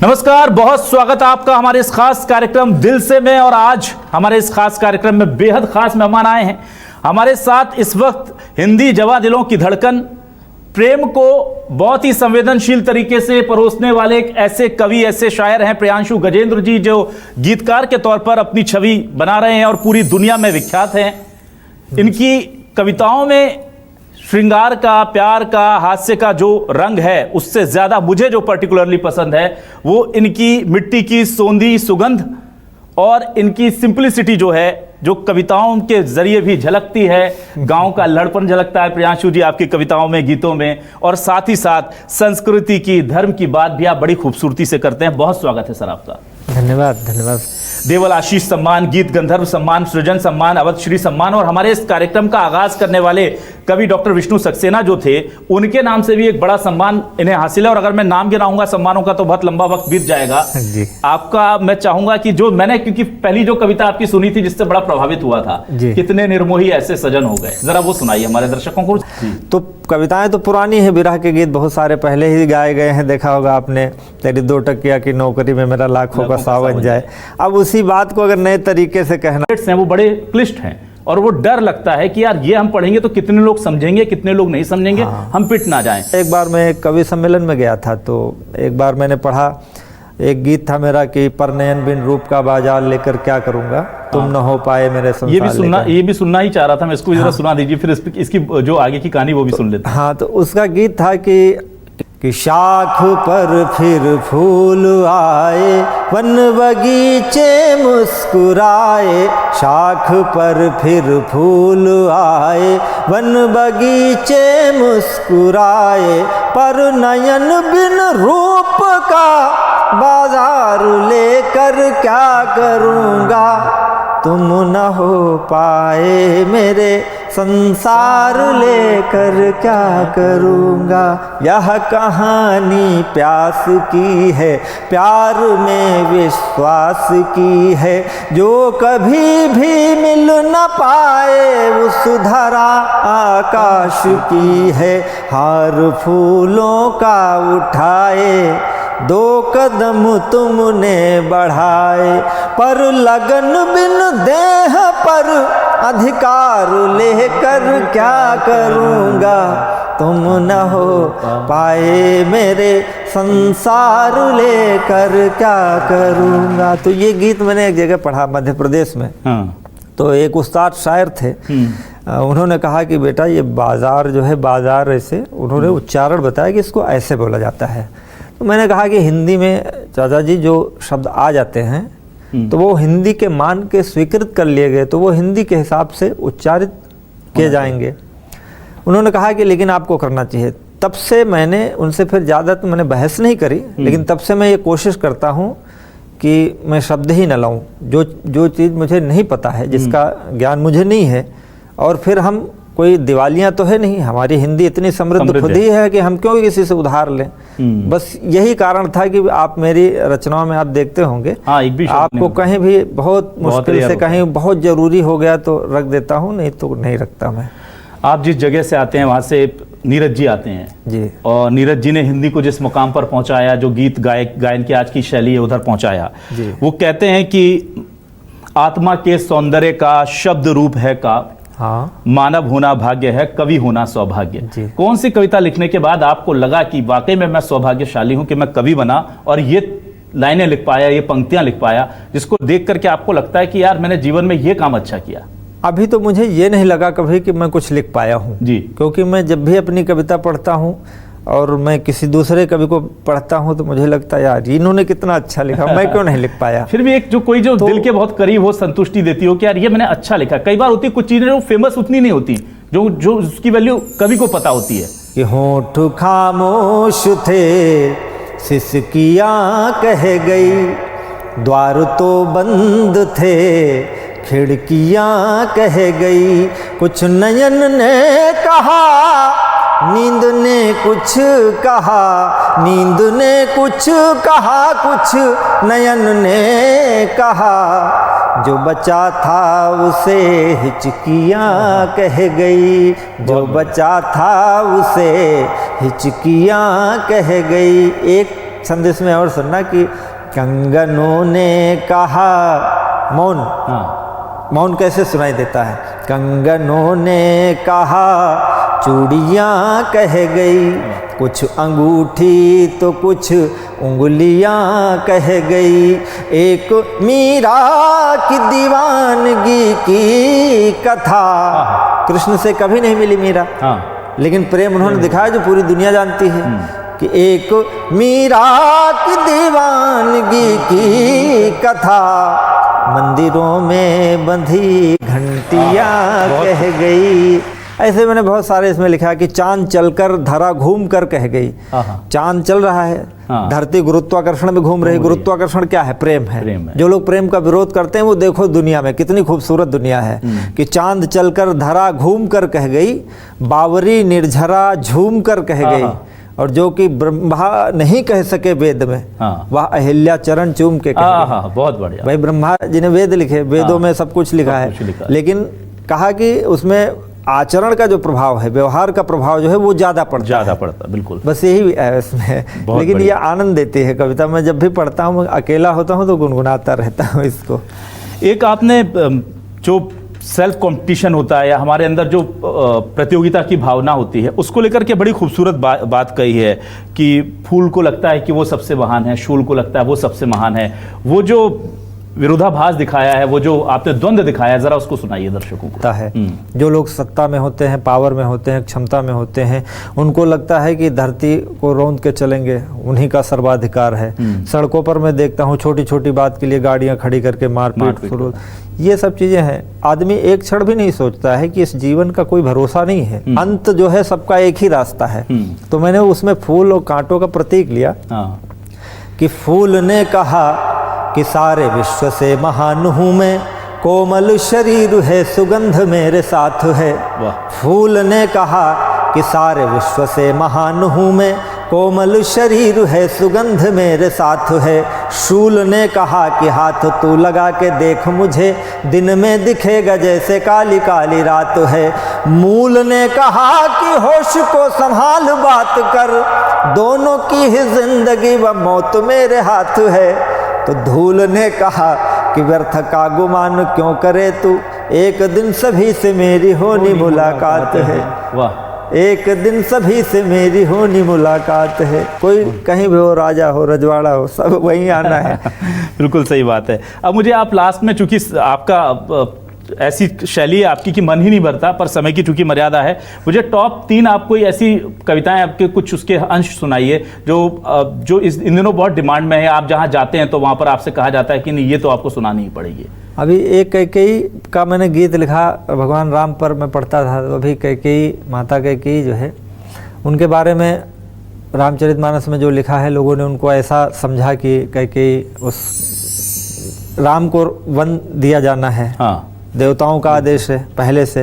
नमस्कार, बहुत स्वागत है आपका हमारे इस खास कार्यक्रम दिल से में। और आज हमारे इस खास कार्यक्रम में बेहद खास मेहमान आए हैं हमारे साथ। इस वक्त हिंदी जवा दिलों की धड़कन, प्रेम को बहुत ही संवेदनशील तरीके से परोसने वाले एक ऐसे कवि, ऐसे शायर हैं प्रियांशु गजेंद्र जी, जो गीतकार के तौर पर अपनी छवि बना रहे हैं और पूरी दुनिया में विख्यात हैं। इनकी कविताओं में श्रृंगार का, प्यार का, हास्य का जो रंग है, उससे ज़्यादा मुझे जो पर्टिकुलरली पसंद है वो इनकी मिट्टी की सोंधी सुगंध और इनकी सिंपलिसिटी जो है, जो कविताओं के जरिए भी झलकती है। गांव का लड़पन झलकता है प्रियांशु जी आपकी कविताओं में, गीतों में, और साथ ही साथ संस्कृति की, धर्म की बात भी आप बड़ी खूबसूरती से करते हैं। बहुत स्वागत है सर आपका। धन्यवाद धन्यवाद। देवल आशीष सम्मान, गीत गंधर्व सम्मान, सृजन सम्मान, अवध श्री सम्मान, और हमारे इस कार्यक्रम का आगाज करने वाले कवि डॉक्टर विष्णु सक्सेना जो थे, उनके नाम से भी एक बड़ा सम्मान इन्हें हासिल है। और अगर मैं नाम गिनाऊंगा सम्मानों का तो बहुत लंबा वक्त बीत जाएगा जी। आपका मैं चाहूंगा कि जो मैंने, क्योंकि पहली जो कविता आपकी सुनी थी जिससे बड़ा प्रभावित हुआ था, कितने निर्मोही ऐसे सजन हो गए, जरा वो सुनाइए हमारे दर्शकों को। तो कविताएं तो पुरानी है, विरह के गीत बहुत सारे पहले ही गाए गए हैं, देखा होगा आपने। तेरी 2 टकिया की नौकरी में मेरा लाखों का सावन जाए। अब उसी बात को अगर नए तरीके से कहना, वो बड़े क्लिष्ट हैं और वो डर लगता है कि यार ये हम पढ़ेंगे तो कितने लोग समझेंगे, कितने लोग नहीं समझेंगे, हम पिट ना जाएं। एक बार मैं एक कवि सम्मेलन में गया था, तो एक बार मैंने पढ़ा, एक गीत था मेरा कि पर नयन बिन रूप का बाजार लेकर क्या करूंगा, तुम न हो पाए मेरे संसार। ये भी सुनना ही चाह रहा था मैं, इसको भी जरा सुना दीजिए, फिर इसकी जो आगे की कहानी वो भी सुन लेते हैं। हाँ, तो उसका गीत था कि शाख पर फिर फूल आए, वन बगीचे मुस्कुराए। शाख पर फिर फूल आए, वन बगीचे मुस्कुराए। पर नयन बिन रूप का बाजार लेकर क्या करूँगा, तुम न हो पाए मेरे संसार लेकर क्या करूँगा। यह कहानी प्यास की है, प्यार में विश्वास की है, जो कभी भी मिल न पाए उस धरा आकाश की है। हार फूलों का उठाए, 2 कदम तुमने बढ़ाए। पर लगन बिन देह पर अधिकार लेकर क्या करूँगा, तुम न हो पाए मेरे संसार लेकर क्या करूँगा। तो ये गीत मैंने एक जगह पढ़ा मध्य प्रदेश में। तो एक उस्ताद शायर थे, उन्होंने कहा कि बेटा ये बाजार जो है, बाजार ऐसे उन्होंने उच्चारण बताया कि इसको ऐसे बोला जाता है। तो मैंने कहा कि हिंदी में चाचा जी जो शब्द आ जाते हैं तो वो हिंदी के मान के स्वीकृत कर लिए गए, तो वो हिंदी के हिसाब से उच्चारित किए जाएंगे। उन्होंने कहा कि लेकिन आपको करना चाहिए। तब से मैंने उनसे फिर ज़्यादा तो मैंने बहस नहीं करी, लेकिन तब से मैं ये कोशिश करता हूँ कि मैं शब्द ही न लाऊं, जो चीज़ मुझे नहीं पता है, जिसका ज्ञान मुझे नहीं है। और फिर हम कोई दिवालियाँ तो है नहीं, हमारी हिंदी इतनी समृद्ध खुद ही है कि हम क्यों किसी से उधार लें। बस यही कारण था कि आप मेरी रचनाओं में आप देखते होंगे, आपको कहीं भी बहुत मुश्किल से कहीं बहुत ज़रूरी हो गया तो रख देता हूँ, नहीं तो नहीं रखता मैं। आप जिस जगह से आते हैं वहाँ से नीरज जी आते हैं जी, और नीरज जी ने हिंदी को जिस मुकाम पर पहुँचाया, जो गीत गायन की आज की शैली है उधर पहुँचाया। वो कहते हैं कि आत्मा के सौंदर्य का शब्द रूप है काव्य, हाँ, मानव होना भाग्य है, कवि होना सौभाग्य। कौन सी कविता लिखने के बाद आपको लगा कि वाकई में मैं सौभाग्यशाली हूं कि मैं कवि बना और ये लाइनें लिख पाया, ये पंक्तियां लिख पाया, जिसको देख करके आपको लगता है कि यार मैंने जीवन में ये काम अच्छा किया? अभी तो मुझे ये नहीं लगा कभी कि मैं कुछ लिख पाया हूँ जी, क्योंकि मैं जब भी अपनी कविता पढ़ता हूँ और मैं किसी दूसरे कवि को पढ़ता हूँ तो मुझे लगता है यार इन्होंने कितना अच्छा लिखा, मैं क्यों नहीं लिख पाया। फिर भी एक जो कोई जो दिल के बहुत करीब हो, संतुष्टि देती हो कि यार ये मैंने अच्छा लिखा। कई बार होती कुछ चीजें जो फेमस उतनी नहीं होती, जो उसकी वैल्यू कवि को पता होती है। कि होंठ खामोश थे, सिसकियाँ कह गई, द्वार तो बंद थे, खिड़कियाँ कह गई। कुछ नयन ने कहा, नींद ने कुछ कहा, नींद ने कुछ कहा, कुछ नयन ने कहा। जो बचा था उसे हिचकियाँ कह गई, जो बचा था उसे हिचकियाँ कह गई। एक संदेश में और सुनना कि कंगनों ने कहा, मौन, हाँ, मौन कैसे सुनाई देता है। कंगनों ने कहा चूड़ियाँ कह गई, कुछ अंगूठी तो कुछ उंगलियाँ कह गई। एक मीरा की दीवानगी की कथा, कृष्ण से कभी नहीं मिली मीरा, हाँ, लेकिन प्रेम उन्होंने दिखाया जो पूरी दुनिया जानती है कि एक मीरा की दीवानगी की कथा, मंदिरों में बंधी घंटियाँ कह गई। ऐसे मैंने बहुत सारे इसमें लिखा कि चांद चलकर धरा घूम कर कह गई। चांद चल रहा है, हाँ। धरती गुरुत्वाकर्षण में घूम रही। गुरुत्वाकर्षण क्या है? प्रेम है। प्रेम है। जो लोग प्रेम का विरोध करते हैं वो देखो दुनिया में कितनी खूबसूरत दुनिया है कि चांद चलकर धरा घूम कर कह गई, बावरी निर्झरा झूम कर कह गई, और जो कि ब्रह्मा नहीं कह सके वेद में, वह अहिल्या चरण चूम के कह गई। बहुत बढ़िया। भाई ब्रह्मा जी ने वेद लिखे, वेदों में सब कुछ लिखा है, लेकिन कहा कि उसमें आचरण का जो प्रभाव है, व्यवहार का प्रभाव जो है वो ज़्यादा पड़ता, बिल्कुल। बस यही है इसमें। लेकिन ये आनंद देती है कविता। मैं जब भी पढ़ता हूँ, अकेला होता हूँ तो गुनगुनाता रहता हूँ इसको। एक आपने जो सेल्फ कंपटीशन होता है या हमारे अंदर जो प्रतियोगिता की भावना होती है, उसको लेकर के बड़ी खूबसूरत बात कही है कि फूल को लगता है कि वो सबसे महान है, शूल को लगता है वो सबसे महान है। वो जो विरोधाभास दिखाया है, वो जो आपने द्वंद्व दिखाया है, जरा उसको सुनाइए दर्शकों को। है जो लोग सत्ता में होते हैं, पावर में होते हैं, क्षमता में होते हैं, उनको लगता है कि धरती को रौंद के चलेंगे, उन्हीं का सर्वाधिकार है। सड़कों पर मैं देखता हूँ छोटी छोटी बात के लिए गाड़ियाँ खड़ी करके मारपीट, ये सब चीज़ें हैं। आदमी एक क्षण भी नहीं सोचता है कि इस जीवन का कोई भरोसा नहीं है, अंत जो है सबका एक ही रास्ता है। तो मैंने उसमें फूल और कांटों का प्रतीक लिया कि फूल ने कहा कि सारे विश्व से महान हूँ मैं, कोमल शरीर है सुगंध मेरे साथ है। फूल ने कहा कि सारे विश्व से महान हूँ मैं, कोमल शरीर है सुगंध मेरे साथ है। शूल ने कहा कि हाथ तू लगा के देख मुझे, दिन में दिखेगा जैसे काली काली रात है। मूल ने कहा कि होश को संभाल बात कर, दोनों की ही जिंदगी व मौत मेरे हाथ है। तो धूल ने कहा कि व्यर्थ का गुमान क्यों करे तू, एक दिन सभी से मेरी होनी मुलाकात है। वाह। एक दिन सभी से मेरी होनी मुलाकात है। कोई कहीं भी हो, राजा हो, रजवाड़ा हो, सब वहीं आना है। बिल्कुल सही बात है। अब मुझे आप लास्ट में, चूंकि आपका ऐसी शैली है आपकी कि मन ही नहीं भरता, पर समय की चूंकि मर्यादा है, मुझे टॉप 3 आप कोई ऐसी कविताएं आपके कुछ उसके अंश सुनाइए जो इन दिनों बहुत डिमांड में है। आप जहां जाते हैं तो वहां पर आपसे कहा जाता है कि नहीं, ये तो आपको सुनानी ही पड़ेगी। अभी एक कैकेयी का मैंने गीत लिखा, भगवान राम पर मैं पढ़ता था, तो अभी कैकेयी, माता कैकेयी जो है, उनके बारे में रामचरितमानस में जो लिखा है, लोगों ने उनको ऐसा समझा कि कैकेयी, उस राम को वन दिया जाना है। देवताओं का आदेश है पहले से।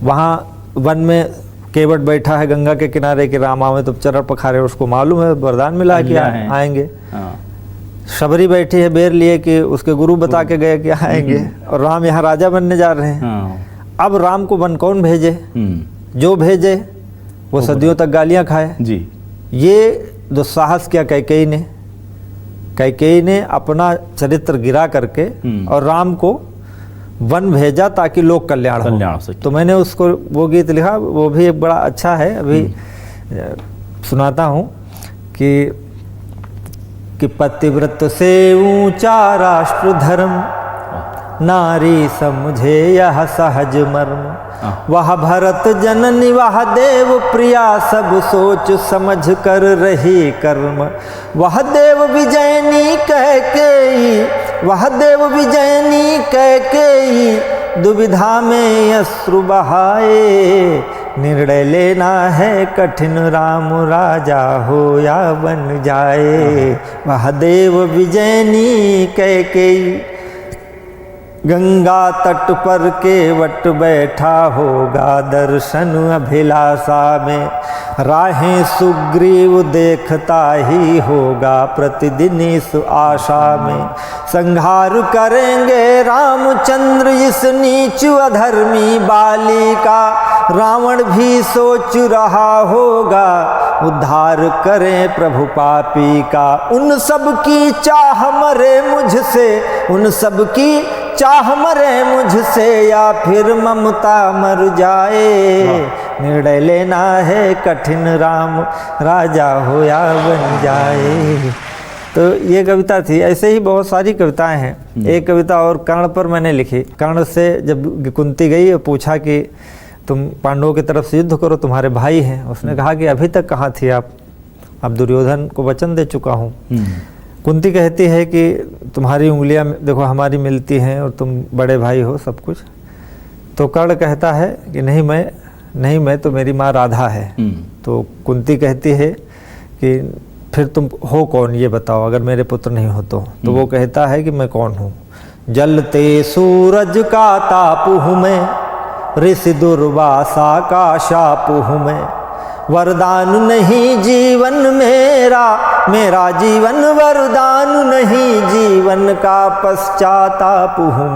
वहाँ वन में केवट बैठा है गंगा के किनारे के, राम आवे तो चरण पखारे, उसको मालूम है, वरदान मिला कि आएंगे। शबरी बैठी है बेर लिए कि उसके गुरु बता के गए कि आएंगे, और राम यहाँ राजा बनने जा रहे हैं। अब राम को वन कौन भेजे? जो भेजे वो सदियों तक गालियाँ खाए जी। ये दुस्साहस किया कैकेयी ने अपना चरित्र गिरा करके और राम को वन भेजा ताकि लोक कल्याण हो। तो मैंने उसको वो गीत लिखा, वो भी एक बड़ा अच्छा है, अभी सुनाता हूँ कि पतिव्रत से ऊंचा राष्ट्र धर्म, नारी समझे यह सहज मर्म। वह भरत जननी वह देव प्रिया, सब सोच समझ कर रही कर्म। वह देव विजयनी कैकेयी, वह देव विजयनी कैकेयी, दुविधा में अश्रु बहाए। निर्णय लेना है कठिन, राम राजा हो या बन जाए। वह देव विजयनी कैकेयी, गंगा तट पर केवट बैठा होगा दर्शन अभिलाषा में। राहें सुग्रीव देखता ही होगा प्रतिदिन इस आशा में। संहार करेंगे रामचंद्र इस नीच अधर्मी बालिका, रावण भी सोच रहा होगा, उद्धार करें प्रभु पापी का। उन सब की चाह मरे मुझसे, उन सब की चाह मरे मुझसे, या फिर ममता मर जाए। निर्णय लेना है कठिन, राम राजा हो या बन जाए। तो ये कविता थी। ऐसे ही बहुत सारी कविताएं हैं। एक कविता और कर्ण पर मैंने लिखी। कर्ण से जब कुंती गई और पूछा कि तुम पांडवों की तरफ से युद्ध करो, तुम्हारे भाई हैं। उसने कहा कि अभी तक कहाँ थी आप, अब दुर्योधन को वचन दे चुका हूँ। कुंती कहती है कि तुम्हारी उंगलियां देखो हमारी मिलती हैं और तुम बड़े भाई हो सब कुछ। तो कर्ण कहता है कि नहीं मैं तो मेरी माँ राधा है। तो कुंती कहती है कि फिर तुम हो कौन ये बताओ, अगर मेरे पुत्र नहीं हो तो वो कहता है कि मैं कौन हूँ। जलते सूरज का ताप हूँ मैं, ऋषि दुर्वासा का शाप हूँ मैं। वरदान नहीं जीवन मेरा, मेरा जीवन वरदान नहीं, जीवन का पश्चाताप हूँ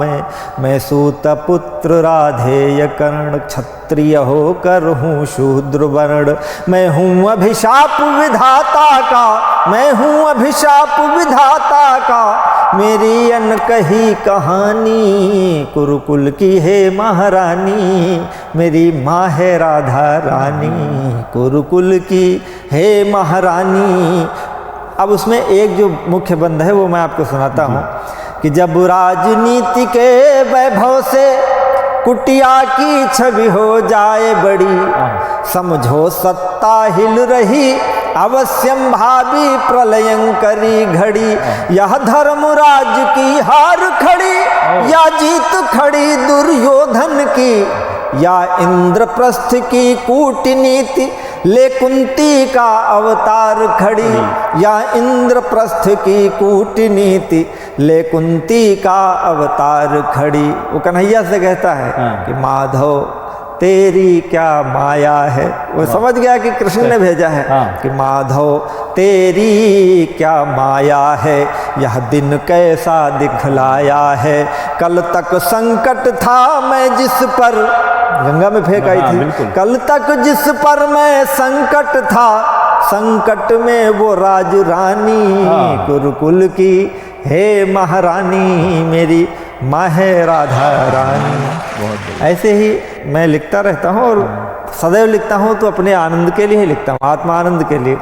मैं सूत पुत्र राधेय कर्ण, क्षत्रिय होकर हूँ शूद्र वर्ण। मैं हूँ अभिशाप विधाता का, मैं हूँ अभिशाप विधाता का, मेरी अनकही कहानी कुरुकुल की है महारानी, मेरी माँ है राधा रानी, कुरुकुल की है महारानी। अब उसमें एक जो मुख्य बंद है वो मैं आपको सुनाता हूँ कि जब राजनीति के वैभव से कुटिया की छवि हो जाए बड़ी, समझो सत्ता हिल रही अवश्यम भावी प्रलयंकरी घड़ी। यह धर्मराज की हार खड़ी या जीत खड़ी दुर्योधन की, या इंद्रप्रस्थ की कूटनीति ले कुंती का अवतार खड़ी, या इंद्रप्रस्थ की कूटनीति ले कुंती का अवतार खड़ी। वो कन्हैया से कहता है कि माधव तेरी क्या माया है। वो समझ गया कि कृष्ण ने भेजा है कि माधव तेरी क्या माया है, यह दिन कैसा दिखलाया है। कल तक संकट था मैं जिस पर, गंगा में फेंक आई थी, कल तक जिस पर मैं संकट था, संकट में वो राज रानी कुरुकुल की हे महारानी, मेरी माँ है राधा रानी। ऐसे ही मैं लिखता रहता हूँ और सदैव लिखता हूँ तो अपने आनंद के लिए ही लिखता हूँ, आत्मा आनंद के लिए,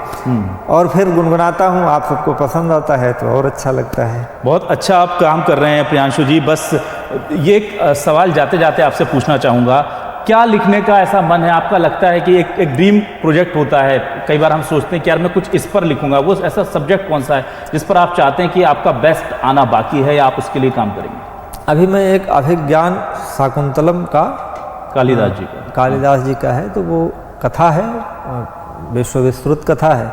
और फिर गुनगुनाता हूँ। आप सबको पसंद आता है तो और अच्छा लगता है। बहुत अच्छा आप काम कर रहे हैं प्रियांशु जी। बस ये एक सवाल जाते जाते आपसे पूछना चाहूँगा, क्या लिखने का ऐसा मन है आपका? लगता है कि एक ड्रीम प्रोजेक्ट होता है, कई बार हम सोचते हैं कि यार मैं कुछ इस पर लिखूंगा, वो ऐसा सब्जेक्ट कौन सा है जिस पर आप चाहते हैं कि आपका बेस्ट आना बाकी है या आप उसके लिए काम करेंगे? अभी मैं एक अभिज्ञान शाकुंतलम का कालिदास जी का है, तो वो कथा है, विश्व विस्तृत कथा है,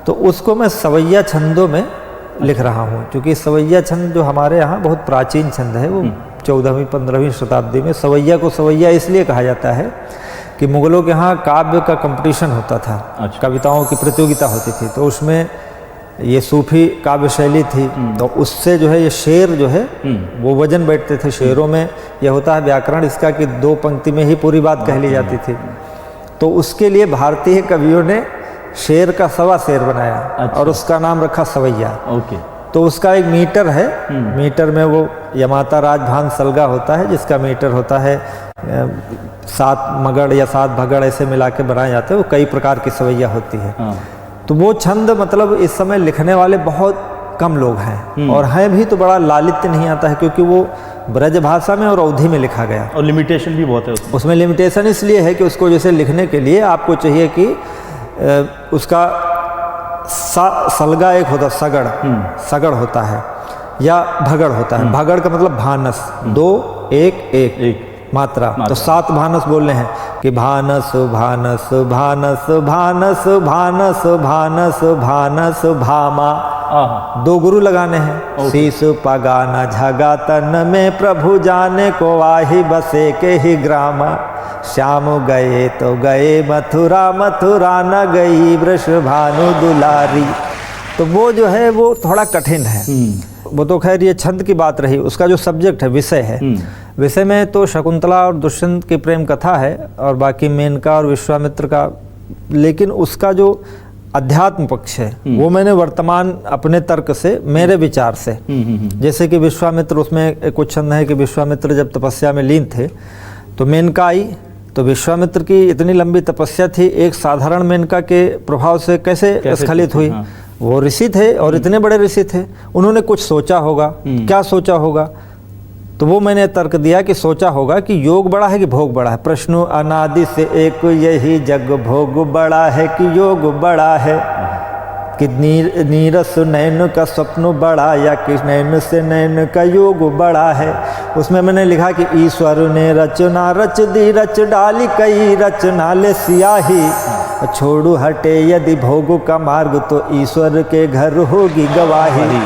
तो उसको मैं सवैया छंदों में लिख रहा हूँ। क्योंकि सवैया छंद जो हमारे यहाँ बहुत प्राचीन छंद है, वो 14वीं 15वीं शताब्दी में सवैया को सवैया इसलिए कहा जाता है कि मुगलों के यहाँ काव्य का कंपटीशन होता था, कविताओं की प्रतियोगिता होती थी, तो उसमें ये सूफी काव्य शैली थी, तो उससे जो है ये शेर जो है वो वजन बैठते थे। शेरों में यह होता है व्याकरण इसका कि 2 पंक्ति में ही पूरी बात कह ली जाती थी, तो उसके लिए भारतीय कवियों ने शेर का सवा शेर बनाया और उसका नाम रखा सवैया। तो उसका एक मीटर है, मीटर में वो यमाता राजभान सलगा होता है, जिसका मीटर होता है 7 मगड़ या 7 भगड़ ऐसे मिला के बनाए जाते हैं। वो कई प्रकार की सवैया होती है। तो वो छंद मतलब इस समय लिखने वाले बहुत कम लोग हैं, और हैं भी तो बड़ा लालित्य नहीं आता है, क्योंकि वो ब्रज भाषा में और अवधी में लिखा गया, और लिमिटेशन भी बहुत है उसमें लिमिटेशन इसलिए है कि उसको जैसे लिखने के लिए आपको चाहिए कि उसका सलगा एक होता, सगड़ होता है या भगड़ होता है। भगड़ का मतलब भानस, 2 1 1 मात्रा, तो 7 भानस बोलने हैं कि भानस भानस भानस भानस भानस भानस भानस भामा, 2 गुरु लगाने हैं। शीश पगाना झगा तन में प्रभु जाने को आही बसे के ही ग्रामा, श्याम गए तो गए मथुरा, मथुरा न गई वृषभानु दुलारी। तो वो जो है वो थोड़ा कठिन है। वो तो खैर ये छंद की बात रही, उसका जो सब्जेक्ट है, विषय है, विषय में तो शकुंतला और दुष्यंत की प्रेम कथा है और बाकी मेनका और विश्वामित्र का, लेकिन उसका जो अध्यात्म पक्ष है वो मैंने वर्तमान अपने तर्क से, मेरे विचार से, जैसे कि विश्वामित्र, उसमें कुछ छंद है कि विश्वामित्र जब तपस्या में लीन थे तो मेनका आई, तो विश्वामित्र की इतनी लंबी तपस्या थी, एक साधारण मेनका के प्रभाव से कैसे स्खलित हुई। हाँ। वो ऋषि थे और इतने बड़े ऋषि थे, उन्होंने कुछ सोचा होगा, क्या सोचा होगा, तो वो मैंने तर्क दिया कि सोचा होगा कि योग बड़ा है कि भोग बड़ा है। प्रश्न अनादि से एक यही जग, भोग बड़ा है कि योग बड़ा है, कि नीरस नैन का स्वप्न बड़ा या कि नैन से नैन का योग बड़ा है। उसमें मैंने लिखा कि ईश्वर ने रचना रच दी, रच डाली कई रचना ले सियाही, छोड़ू हटे यदि भोग का मार्ग तो ईश्वर के घर होगी गवाही।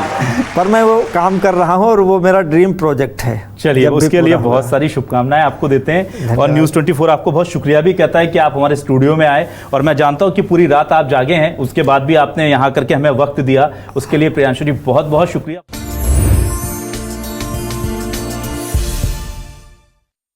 पर मैं वो काम कर रहा हूँ और वो मेरा ड्रीम प्रोजेक्ट है। चलिए, उसके लिए बहुत सारी शुभकामनाएं आपको देते हैं और न्यूज़ 24 आपको बहुत शुक्रिया भी कहता है कि आप हमारे स्टूडियो में आए, और मैं जानता हूँ कि पूरी रात आप जागे हैं, उसके बाद भी आपने यहाँ करके हमें वक्त दिया, उसके लिए प्रियांशु जी बहुत बहुत शुक्रिया।